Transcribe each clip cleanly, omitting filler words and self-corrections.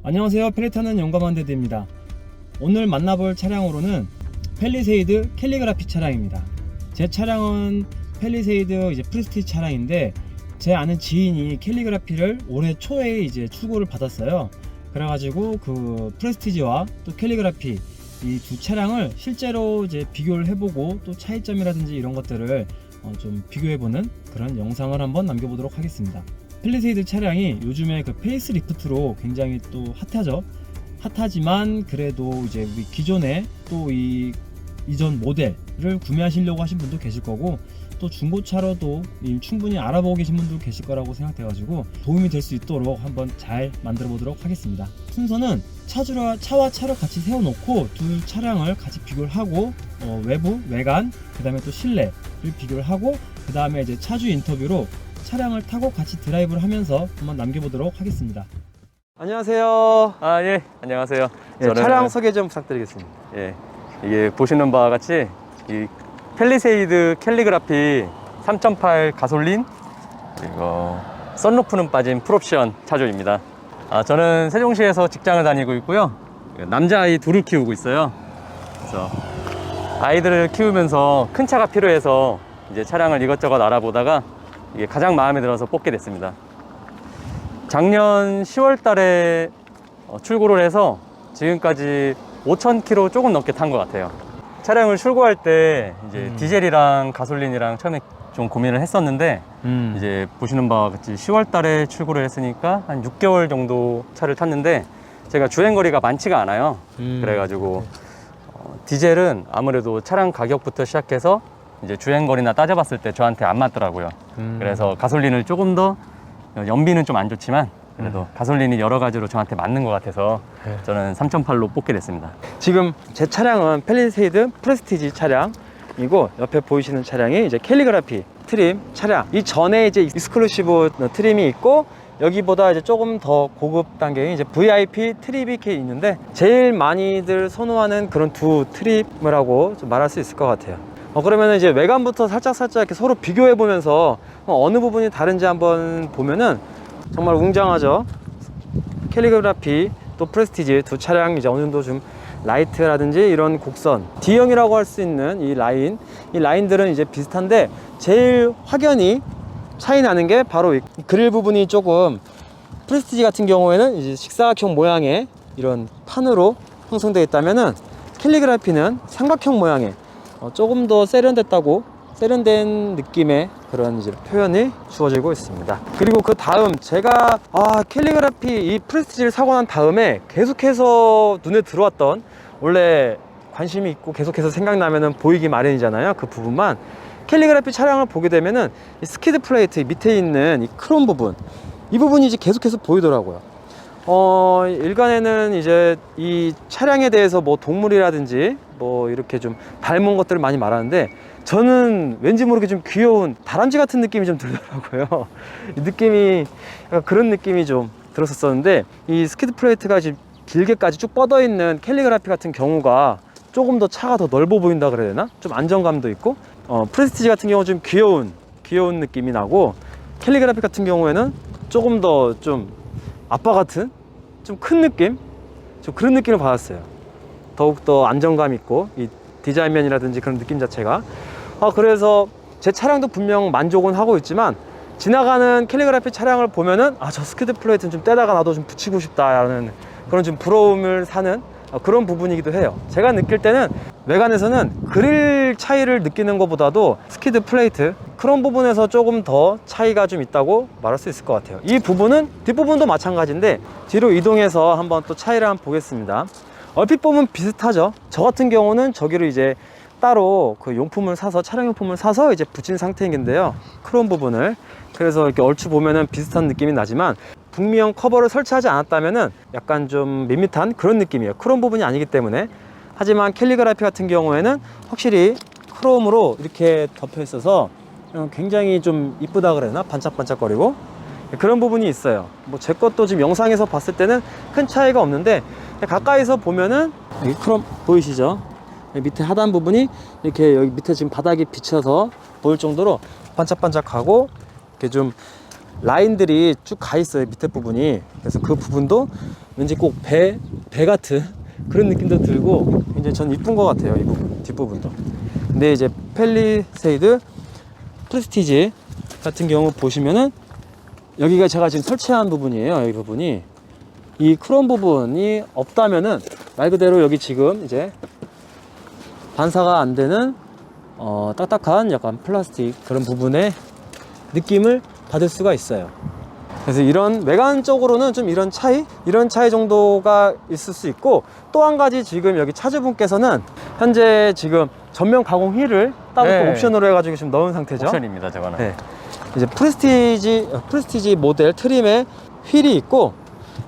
안녕하세요. 페리타는 용감한 데드입니다. 오늘 만나볼 차량으로는 팰리세이드 캘리그라피 차량입니다. 제 차량은 팰리세이드 프레스티지 차량인데 제 아는 지인이 캘리그라피를 올해 초에 출고를 받았어요. 그래가지고 그 프레스티지와 또 캘리그라피 이 두 차량을 실제로 비교를 해보고 또 차이점이라든지 이런 것들을 좀 비교해보는 그런 영상을 한번 남겨보도록 하겠습니다. 팰리세이드 차량이 요즘에 그 페이스리프트로 굉장히 또 핫하죠. 핫하지만 그래도 우리 기존에 또 이 이전 모델을 구매하시려고 하신 분도 계실 거고, 또 중고차로도 충분히 알아보고 계신 분도 계실 거라고 생각돼가지고 도움이 될 수 있도록 한번 잘 만들어 보도록 하겠습니다. 순서는 차와 차를 같이 세워놓고 두 차량을 같이 비교를 하고 외부, 외관, 그 다음에 또 실내를 비교를 하고, 그 다음에 차주 인터뷰로 차량을 타고 같이 드라이브를 하면서 한번 남겨보도록 하겠습니다. 안녕하세요. 예, 안녕하세요. 저는 차량 소개 좀 부탁드리겠습니다. 예, 이게 보시는 바와 같이 이 팰리세이드 캘리그라피 3.8 가솔린 그리고 썬루프는 빠진 풀옵션 차주입니다. 저는 세종시에서 직장을 다니고 있고요. 남자아이 둘을 키우고 있어요. 그래서 아이들을 키우면서 큰 차가 필요해서 차량을 이것저것 알아보다가 이게 가장 마음에 들어서 뽑게 됐습니다. 작년 10월 달에 출고를 해서 지금까지 5,000km 조금 넘게 탄 것 같아요. 차량을 출고할 때 디젤이랑 가솔린이랑 처음에 좀 고민을 했었는데 이제 보시는 바와 같이 10월 달에 출고를 했으니까 한 6개월 정도 차를 탔는데 제가 주행거리가 많지가 않아요. 그래가지고 디젤은 아무래도 차량 가격부터 시작해서 주행거리나 따져봤을 때 저한테 안 맞더라고요. 그래서 가솔린을 조금 더, 연비는 좀 안 좋지만 그래도 가솔린이 여러 가지로 저한테 맞는 것 같아서 저는 3.8로 뽑게 됐습니다. 지금 제 차량은 팰리세이드 프레스티지 차량이고, 옆에 보이시는 차량이 캘리그라피 트림 차량. 이 전에 익스클루시브 트림이 있고, 여기보다 조금 더 고급 단계인 VIP 트림이 있는데, 제일 많이들 선호하는 그런 두 트림을 하고 좀 말할 수 있을 것 같아요. 그러면 외관부터 살짝 이렇게 서로 비교해 보면서 어느 부분이 다른지 한번 보면은 정말 웅장하죠. 캘리그라피 또 프레스티지 두 차량 어느 정도 좀 라이트라든지 이런 곡선, D형이라고 할 수 있는 이 라인들은 비슷한데, 제일 확연히 차이 나는 게 바로 이 그릴 부분이 조금, 프레스티지 같은 경우에는 직사각형 모양의 이런 판으로 형성되어 있다면은 캘리그라피는 삼각형 모양의 조금 더 세련된 느낌의 그런 표현이 주어지고 있습니다. 그리고 그 다음 제가 캘리그라피 이 프레스티지를 사고 난 다음에 계속해서 눈에 들어왔던, 원래 관심이 있고 계속해서 생각나면은 보이기 마련이잖아요. 그 부분만 캘리그라피 차량을 보게 되면은 이 스키드 플레이트 밑에 있는 이 크롬 부분, 이 부분이 계속해서 보이더라고요. 일간에는 이 차량에 대해서 동물이라든지 이렇게 좀 닮은 것들을 많이 말하는데, 저는 왠지 모르게 좀 귀여운 다람쥐 같은 느낌이 좀 들더라고요. 이 느낌이, 약간 그런 느낌이 좀 들었었는데, 이 스키드 플레이트가 길게까지 쭉 뻗어 있는 캘리그라피 같은 경우가 조금 더 차가 더 넓어 보인다 그래야 되나? 좀 안정감도 있고, 프레스티지 같은 경우 좀 귀여운 느낌이 나고, 캘리그라피 같은 경우에는 조금 더 좀 아빠 같은 좀 큰 느낌? 좀 그런 느낌을 받았어요. 더욱더 안정감 있고, 이 디자인면이라든지 그런 느낌 자체가. 그래서 제 차량도 분명 만족은 하고 있지만, 지나가는 캘리그라피 차량을 보면은 저 스키드 플레이트는 좀 떼다가 나도 좀 붙이고 싶다라는 그런 좀 부러움을 사는 그런 부분이기도 해요. 제가 느낄 때는 외관에서는 그릴 차이를 느끼는 것보다도 스키드 플레이트 그런 부분에서 조금 더 차이가 좀 있다고 말할 수 있을 것 같아요. 이 부분은 뒷부분도 마찬가지인데, 뒤로 이동해서 한번 또 차이를 한번 보겠습니다. 얼핏 보면 비슷하죠. 저 같은 경우는 저기로 따로 그 용품을 사서, 차량 용품을 사서 붙인 상태인데요, 크롬 부분을. 그래서 이렇게 얼추 보면은 비슷한 느낌이 나지만, 북미형 커버를 설치하지 않았다면은 약간 좀 밋밋한 그런 느낌이에요. 크롬 부분이 아니기 때문에. 하지만 캘리그라피 같은 경우에는 확실히 크롬으로 이렇게 덮여 있어서 굉장히 좀 이쁘다 그래야 되나? 반짝반짝거리고 그런 부분이 있어요. 제 것도 지금 영상에서 봤을 때는 큰 차이가 없는데, 가까이서 보면은 여기 크롬 보이시죠? 밑에 하단 부분이 이렇게 여기 밑에 지금 바닥이 비쳐서 보일 정도로 반짝반짝하고, 이렇게 좀 라인들이 쭉 가 있어요, 밑에 부분이. 그래서 그 부분도 왠지 꼭 배 같은 그런 느낌도 들고 굉장히 전 이쁜 것 같아요. 이 부분, 뒷부분도. 근데 이제 팰리세이드 프레스티지 같은 경우 보시면은 여기가 제가 지금 설치한 부분이에요. 이 부분이, 이 크롬 부분이 없다면은 말 그대로 여기 지금 이제 반사가 안 되는 딱딱한 약간 플라스틱 그런 부분의 느낌을 받을 수가 있어요. 그래서 이런 외관적으로는 좀 이런 차이 정도가 있을 수 있고, 또 한 가지 지금 여기 차주분께서는 현재 지금 전면 가공 휠을 따로 네. 또 옵션으로 해가지고 지금 넣은 상태죠. 옵션입니다, 저거는. 네. 이제 프레스티지 모델 트림에 휠이 있고,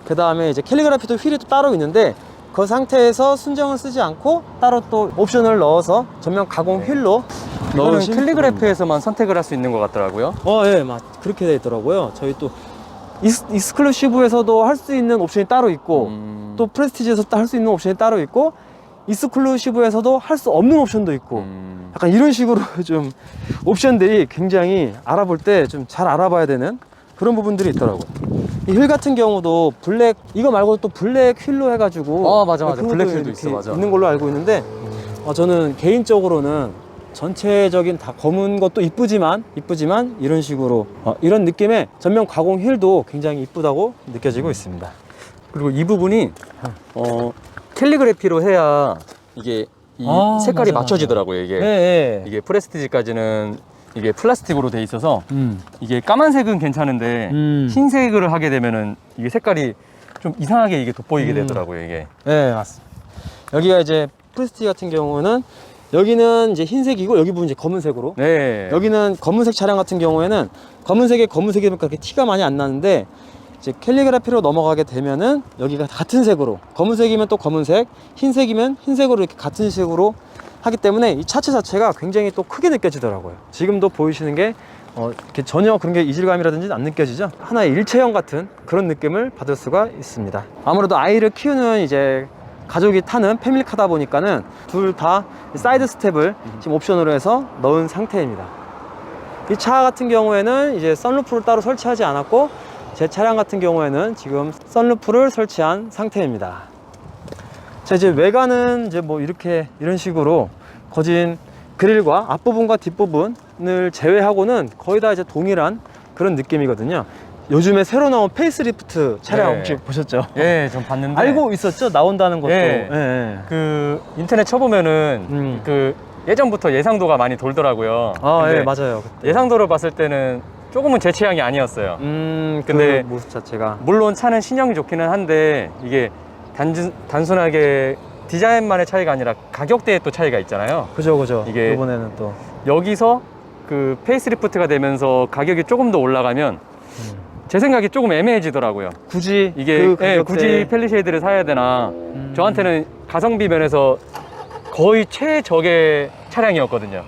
그 다음에 이제 캘리그라피도 휠이 또 따로 있는데, 그 상태에서 순정을 쓰지 않고 따로 또 옵션을 넣어서 전면 가공 휠로 이거는 넣으신 캘리그래피에서만 선택을 할 수 있는 것 같더라고요. 예, 그렇게 되어 있더라고요. 저희 또 익스클루시브에서도 할 수 있는 옵션이 따로 있고, 또 프레스티지에서도 할 수 있는 옵션이 따로 있고, 익스클루시브에서도 할 수 없는 옵션도 있고, 약간 이런 식으로 좀 옵션들이 굉장히 알아볼 때 좀 잘 알아봐야 되는 그런 부분들이 있더라고요. 이 휠 같은 경우도 블랙, 이거 말고 또 블랙 휠로 해가지고 맞아. 그것도 블랙 휠도 이렇게 있어, 맞아. 있는 걸로 알고 있는데, 저는 개인적으로는 전체적인 다 검은 것도 이쁘지만 이런 식으로 이런 느낌의 전면 가공 휠도 굉장히 이쁘다고 느껴지고 있습니다. 그리고 이 부분이 캘리그래피로 해야 이게 이 색깔이 맞아. 맞춰지더라고요. 이게 네. 이게 프레스티지까지는 이게 플라스틱으로 돼 있어서 이게 까만색은 괜찮은데 흰색을 하게 되면은 이게 색깔이 좀 이상하게 이게 돋보이게 되더라고요. 이게. 네, 맞습니다. 여기가 이제 프레스티지 같은 경우는 여기는 이제 흰색이고, 여기 부분 이제 검은색으로. 네. 여기는 검은색 차량 같은 경우에는 검은색이니까 그렇게 티가 많이 안 나는데, 이제 캘리그라피로 넘어가게 되면은 여기가 같은 색으로, 검은색이면 또 검은색, 흰색이면 흰색으로 이렇게 같은 색으로 하기 때문에 이 차체 자체가 굉장히 또 크게 느껴지더라고요. 지금도 보이시는 게 이렇게 전혀 그런 게 이질감이라든지 안 느껴지죠. 하나의 일체형 같은 그런 느낌을 받을 수가 있습니다. 아무래도 아이를 키우는 이제 가족이 타는 패밀리카다 보니까는 둘 다 사이드 스텝을 지금 옵션으로 해서 넣은 상태입니다. 이 차 같은 경우에는 이제 선루프를 따로 설치하지 않았고, 제 차량 같은 경우에는 지금 선루프를 설치한 상태입니다. 자, 이제 외관은 이제 뭐 이런 식으로 거진 그릴과 앞부분과 뒷부분을 제외하고는 거의 다 이제 동일한 그런 느낌이거든요. 요즘에 새로 나온 페이스리프트 차량 혹시 보셨죠? 예, 좀 봤는데. 알고 있었죠? 나온다는 것도. 예. 그 인터넷 쳐보면은 그 예전부터 예상도가 많이 돌더라고요. 근데 예, 맞아요. 그때. 예상도를 봤을 때는 조금은 제 취향이 아니었어요. 근데 그 모습 자체가. 물론 차는 신형이 좋기는 한데 이게 단순하게 디자인만의 차이가 아니라 가격대에 또 차이가 있잖아요. 그죠. 이게 이번에는 또. 여기서 그 페이스리프트가 되면서 가격이 조금 더 올라가면 제 생각이 조금 애매해지더라고요. 굳이 이게 그 가격대에. 굳이 펠리쉐이드를 사야 되나. 저한테는 가성비 면에서 거의 최적의 차량이었거든요.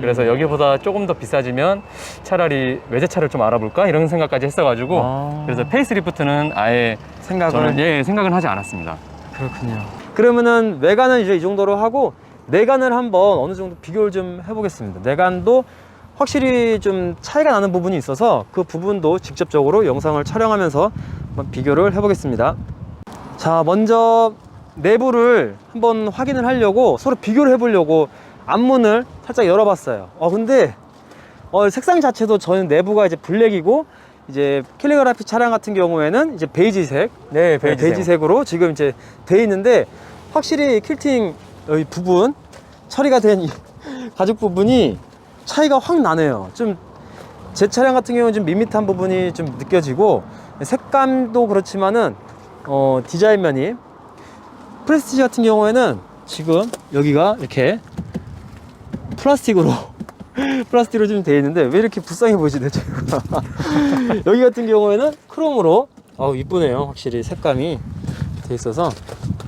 그래서 여기보다 조금 더 비싸지면 차라리 외제차를 좀 알아볼까 이런 생각까지 했어가지고 그래서 페이스리프트는 아예 생각은 하지 않았습니다. 그렇군요. 그러면은 외관은 이제 이 정도로 하고, 내관을 한번 어느 정도 비교를 좀 해보겠습니다. 내관도 확실히 좀 차이가 나는 부분이 있어서 그 부분도 직접적으로 영상을 촬영하면서 한번 비교를 해보겠습니다. 자, 먼저 내부를 한번 확인을 하려고, 서로 비교를 해보려고 앞문을 살짝 열어봤어요. 근데 색상 자체도 저는 내부가 이제 블랙이고, 이제 캘리그라피 차량 같은 경우에는 이제 베이지색, 네, 베이지색으로 지금 이제 돼 있는데, 확실히 퀼팅 여기 부분 처리가 된 이 가죽 부분이 차이가 확 나네요. 좀 제 차량 같은 경우는 좀 밋밋한 부분이 좀 느껴지고, 색감도 그렇지만은 디자인 면이, 프레스티지 같은 경우에는 지금 여기가 이렇게 플라스틱으로 좀 되어 있는데 왜 이렇게 불쌍해 보이지 대체. 여기 같은 경우에는 크롬으로 이쁘네요. 확실히 색감이 돼 있어서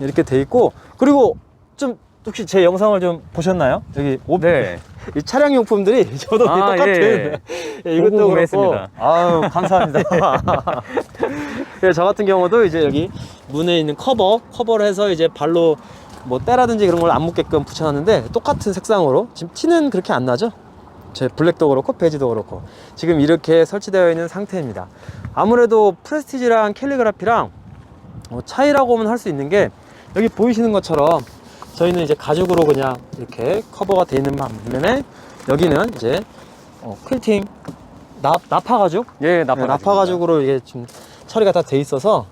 이렇게 돼 있고, 그리고 좀 혹시 제 영상을 좀 보셨나요? 여기 네. 이 차량 용품들이 저도 똑같은 이것도 구매했습니다. 아유, 감사합니다. 저 같은 경우도 이제 여기 문에 있는 커버를 해서 이제 발로 뭐 때라든지 그런 걸 안 묻게끔 붙여놨는데, 똑같은 색상으로 지금 티는 그렇게 안 나죠? 제 블랙도 그렇고 베이지도 그렇고 지금 이렇게 설치되어 있는 상태입니다. 아무래도 프레스티지랑 캘리그라피랑 차이라고는 할 수 있는 게 여기 보이시는 것처럼 저희는 이제 가죽으로 그냥 이렇게 커버가 되어 있는 반면에 여기는 이제 퀼팅 나파 가죽? 예, 나파 가죽으로 이게 좀 처리가 다 돼 있어서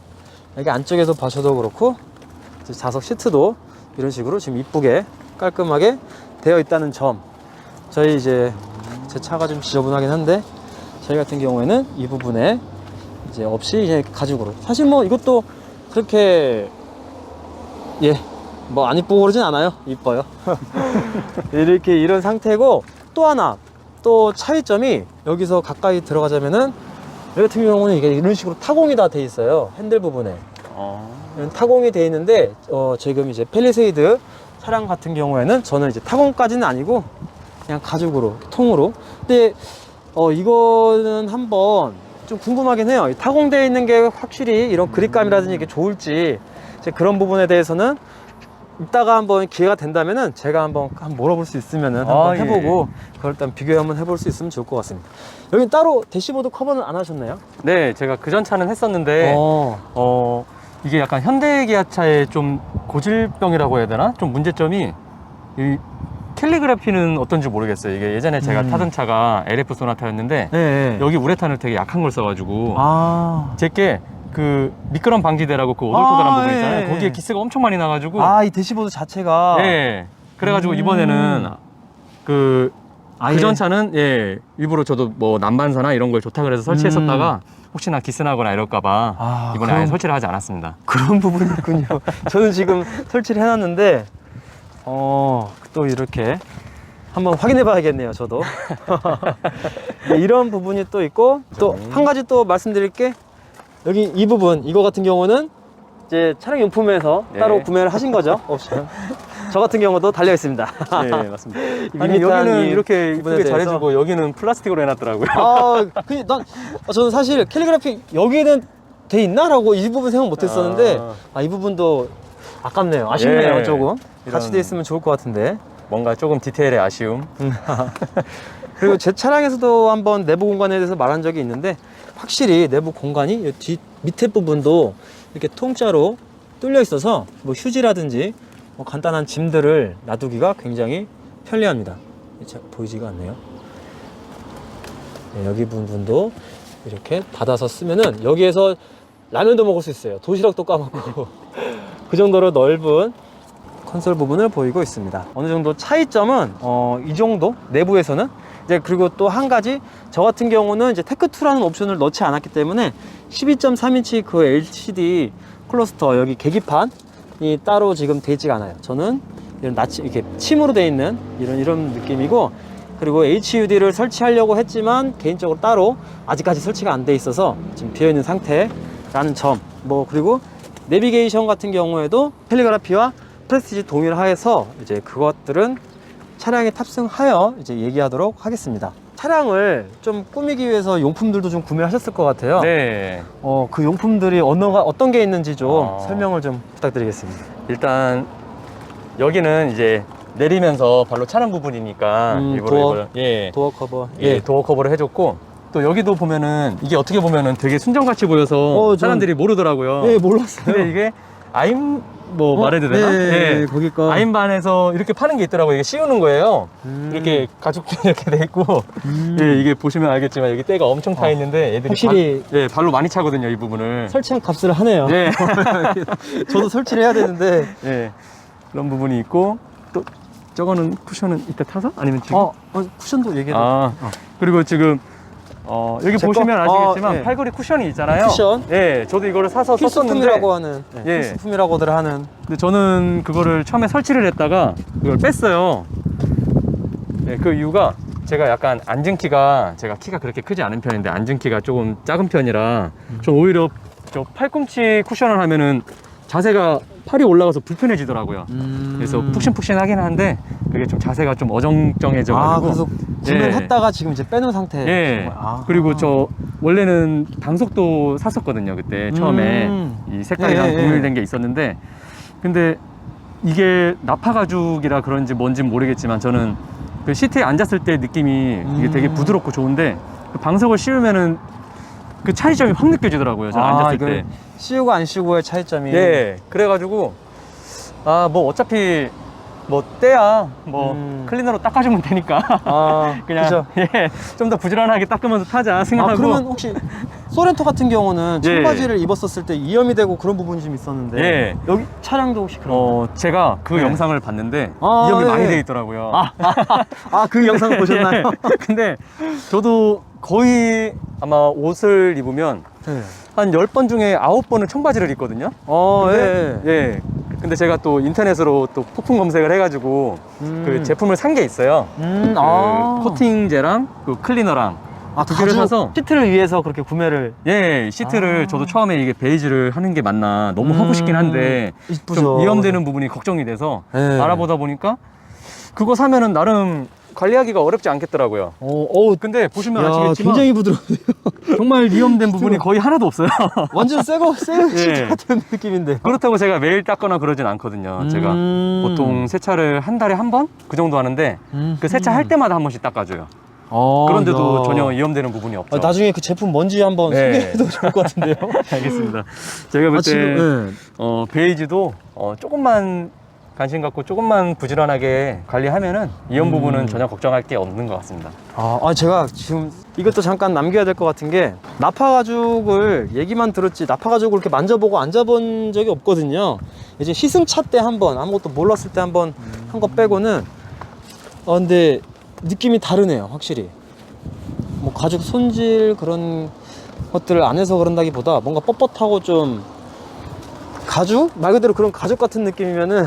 여기 안쪽에서 봐셔도 그렇고 이제 자석 시트도 이런 식으로 지금 이쁘게 깔끔하게 되어 있다는 점. 저희 이제 제 차가 좀 지저분하긴 한데 저희 같은 경우에는 이 부분에 이제 없이 이제 가죽으로, 사실 뭐 이것도 그렇게 뭐 안 이쁘고 그러진 않아요. 이뻐요. 이렇게 이런 상태고, 또 하나 또 차이점이 여기서 가까이 들어가자면은 여기 같은 경우는 이게 이런 식으로 타공이 다 돼 있어요. 핸들 부분에 이런 타공이 돼 있는데 지금 이제 팰리세이드 차량 같은 경우에는 저는 이제 타공까지는 아니고 그냥 가죽으로 통으로. 근데 이거는 한번 좀 궁금하긴 해요. 이 타공되어 있는 게 확실히 이런 그립감이라든지 이게 좋을지, 이제 그런 부분에 대해서는 이따가 한번 기회가 된다면은 제가 한번 물어볼 수 있으면은 한번 해보고 그걸 일단 비교 한번 해볼 수 있으면 좋을 것 같습니다. 여기 따로 대시보드 커버는 안 하셨나요? 네, 제가 그전 차는 했었는데 이게 약간 현대 기아차의 좀 고질병이라고 해야 되나? 좀 문제점이 이 캘리그라피는 어떤지 모르겠어요. 이게 예전에 제가 타던 차가 LF 소나타였는데 네. 여기 우레탄을 되게 약한 걸 써가지고 제게 그 미끄럼 방지대라고 그 오돌토돌한 부분 있잖아요. 거기에 기스가 엄청 많이 나가지고 이 대시보드 자체가 그래가지고 이번에는 그 전 차는 일부러 저도 뭐 난반사나 이런 걸 좋다 그래서 설치했었다가 혹시나 기스 나거나 이럴까봐 이번에 아예 설치를 하지 않았습니다. 그런 부분이 있군요. 저는 지금 설치를 해놨는데 또 이렇게 한번 확인해 봐야겠네요, 저도. 네, 이런 부분이 또 있고, 또 한 가지 또 말씀드릴 게, 여기 이 부분, 이거 같은 경우는 이제 차량 용품에서 따로 구매를 하신 거죠? 옵션. 저 같은 경우도 달려 있습니다. 네, 맞습니다. 아니, 여기는 이렇게 이쁘게 잘해주고 여기는 플라스틱으로 해놨더라고요. 저는 사실 캘리그라피 여기는 돼 있나? 라고 이 부분 생각 못 했었는데 이 부분도 아깝네요. 아쉽네요. 조금 같이 돼 있으면 좋을 것 같은데. 뭔가 조금 디테일의 아쉬움. 그리고 제 차량에서도 한번 내부 공간에 대해서 말한 적이 있는데, 확실히 내부 공간이 밑에 부분도 이렇게 통짜로 뚫려 있어서 뭐 휴지라든지 뭐 간단한 짐들을 놔두기가 굉장히 편리합니다. 잘 보이지가 않네요. 여기 부분도 이렇게 닫아서 쓰면은 여기에서 라면도 먹을 수 있어요. 도시락도 까먹고. 그 정도로 넓은 컨솔 부분을 보이고 있습니다. 어느 정도 차이점은 이 정도 내부에서는 이제, 그리고 또 한 가지, 저 같은 경우는 이제 테크2라는 옵션을 넣지 않았기 때문에 12.3인치 그 LCD 클러스터 여기 계기판이 따로 지금 되지가 않아요. 저는 이런 이렇게 침으로 되어 있는 이런 느낌이고, 그리고 HUD를 설치하려고 했지만 개인적으로 따로 아직까지 설치가 안 돼 있어서 지금 비어 있는 상태라는 점. 그리고 내비게이션 같은 경우에도 캘리그라피와 프레스티지 동일하여서 이제 그것들은 차량에 탑승하여 이제 얘기하도록 하겠습니다. 차량을 좀 꾸미기 위해서 용품들도 좀 구매하셨을 것 같아요. 네. 그 용품들이 어떤 게 있는지 좀 설명을 좀 부탁드리겠습니다. 일단 여기는 이제 내리면서 발로 차는 부분이니까 일부러 도어 커버. 도어 커버를 해줬고, 또 여기도 보면은 이게 어떻게 보면은 되게 순정같이 보여서 사람들이 모르더라고요. 몰랐어요. 근데 이게 말해도 되나? 거기가 아임반에서 이렇게 파는 게 있더라고요. 이게 씌우는 거예요. 이렇게 가죽도 이렇게 돼 있고, 이게 보시면 알겠지만 여기 때가 엄청 타 있는데 애들이 확실히 발로 많이 차거든요, 이 부분을. 설치한 값을 하네요. 저도 설치를 해야 되는데 그런 부분이 있고, 또 저거는 쿠션은 이따 타서? 아니면 지금? 쿠션도 얘기해. 그리고 지금 여기 보시면 아시겠지만 팔걸이 쿠션이 있잖아요. 쿠션. 저도 이거를 사서 썼었는데, 필수품이라고 하는, 필수품이라고들 하는. 근데 저는 그거를 처음에 설치를 했다가 이걸 뺐어요. 그 이유가 제가 약간 앉은키가, 제가 키가 그렇게 크지 않은 편인데 앉은키가 조금 작은 편이라 좀 오히려 저 팔꿈치 쿠션을 하면은 자세가 팔이 올라가서 불편해지더라고요. 그래서 푹신푹신하긴 한데 그게 좀 자세가 좀 어정쩡해져가지고. 그래서 구매를 했다가 지금 이제 빼놓은 상태. 그리고 저 원래는 방석도 샀었거든요, 그때 처음에. 이 색깔이랑 동일된 게 있었는데, 근데 이게 나파 가죽이라 그런지 뭔지 모르겠지만 저는 그 시트에 앉았을 때 느낌이 이게 되게 부드럽고 좋은데, 그 방석을 씌우면은 그 차이점이 확 느껴지더라고요. 저 앉았을 이거 때. 씌우고 안 씌우고의 차이점이. 예. 그래가지고 뭐 어차피 뭐 때야 뭐 클리너로 닦아주면 되니까 그냥 그죠. 좀 더 부지런하게 닦으면서 타자 생각하고. 그러면 혹시 소렌토 같은 경우는 예. 청바지를 입었었을 때 위험이 되고 그런 부분이 좀 있었는데 예. 여기 차량도 혹시 그런 제가 그 네. 영상을 봤는데 아, 위험이 많이 예. 돼 있더라고요. 그 영상을 보셨나요? 예. 근데 저도 거의 아마 옷을 입으면 네. 한 10번 중에 9번은 청바지를 입거든요. 예. 예. 근데 제가 또 인터넷으로 또 폭풍 검색을 해가지고 그 제품을 산 게 있어요. 그 코팅제랑 그 클리너랑 두 개를 사서 시트를 위해서 그렇게 구매를. 시트를 저도 처음에 이게 베이지를 하는 게 맞나 너무 하고 싶긴 한데 이쁘죠. 좀 위험되는 부분이 걱정이 돼서 예. 알아보다 보니까 그거 사면은 나름 관리하기가 어렵지 않겠더라고요. 근데 보시면 아시겠지만 굉장히 부드러워요. 정말 위험된 부분이 거의 하나도 없어요. 완전 새 시트 예. 같은 느낌인데. 그렇다고 제가 매일 닦거나 그러진 않거든요. 제가 보통 세차를 한 달에 한 번? 그 정도 하는데 그 세차 할 때마다 한 번씩 닦아줘요. 그런데도 전혀 위험되는 부분이 없죠. 나중에 그 제품 뭔지 한번 소개해도 좋을 것 같은데요. 알겠습니다. 제가 볼 때 베이지도 조금만 관심 갖고 조금만 부지런하게 관리하면은 위험 부분은 전혀 걱정할 게 없는 것 같습니다. 제가 지금 이것도 잠깐 남겨야 될 것 같은 게 나파 가죽을 얘기만 들었지 나파 가죽을 이렇게 만져보고 앉아본 적이 없거든요. 이제 시승차 때 한번 아무것도 몰랐을 때 한번 한 거 빼고는 근데 느낌이 다르네요, 확실히. 뭐 가죽 손질 그런 것들을 안 해서 그런다기보다 뭔가 뻣뻣하고 좀 가죽? 말 그대로 그런 가죽 같은 느낌이면은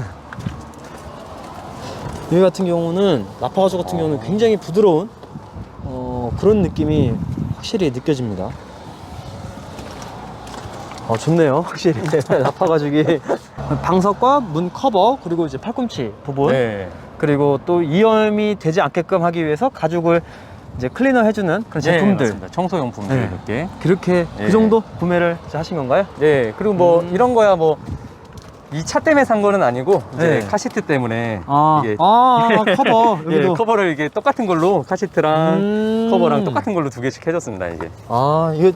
여기 같은 경우는 나파 가죽 같은 경우는 굉장히 부드러운 그런 느낌이 확실히 느껴집니다. 좋네요, 확실히. 나파 가죽이 방석과 문 커버 그리고 이제 팔꿈치 부분 그리고 또 이염이 되지 않게끔 하기 위해서 가죽을 이제 클리너 해주는 그런 제품들, 맞습니다. 청소용품들 그렇게 그 정도 구매를 하신 건가요? 그리고 뭐 이런 거야 뭐 이 차 때문에 산 거는 아니고 이제 카시트 때문에 이게 커버 여기도 커버를 이게 똑같은 걸로 카시트랑 커버랑 똑같은 걸로 2개씩 해줬습니다. 이게 이거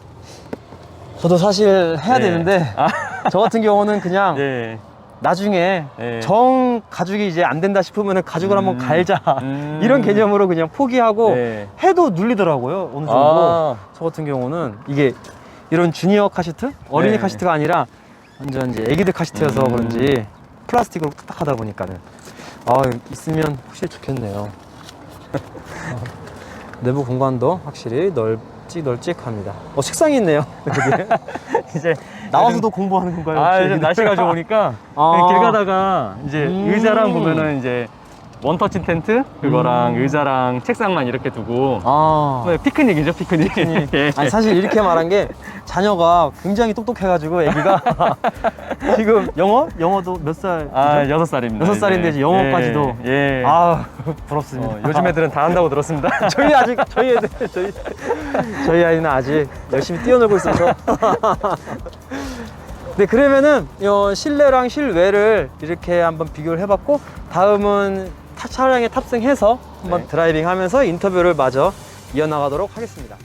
저도 사실 해야 되는데 저 같은 경우는 그냥 나중에 정 가죽이 이제 안 된다 싶으면 가죽을 한번 갈자 이런 개념으로 그냥 포기하고 해도 눌리더라고요, 어느 정도. 저 같은 경우는 이게 이런 주니어 카시트? 어린이 카시트가 아니라 완전 이제 애기들 카시트여서 그런지 플라스틱으로 딱 하다 보니까는 있으면 확실히 좋겠네요. 내부 공간도 확실히 널찍합니다. 책상이 있네요. 이제 나와서도 공부하는 건가요? 요즘 날씨가 좋으니까 길 가다가 이제 의자랑 보면은 이제 원터치 텐트 그거랑 의자랑 책상만 이렇게 두고 피크닉이죠, 피크닉. 아니 사실 이렇게 말한 게 자녀가 굉장히 똑똑해가지고 애기가 지금 영어도 몇 살? 6살입니다. 6살인데 이제 영어까지도. 부럽습니다. 요즘 애들은 다 한다고 들었습니다. 저희 아이는 아직 열심히 뛰어놀고 있어서. 네, 그러면은 실내랑 실외를 이렇게 한번 비교를 해봤고 다음은 차량에 탑승해서 한번 드라이빙하면서 인터뷰를 마저 이어나가도록 하겠습니다.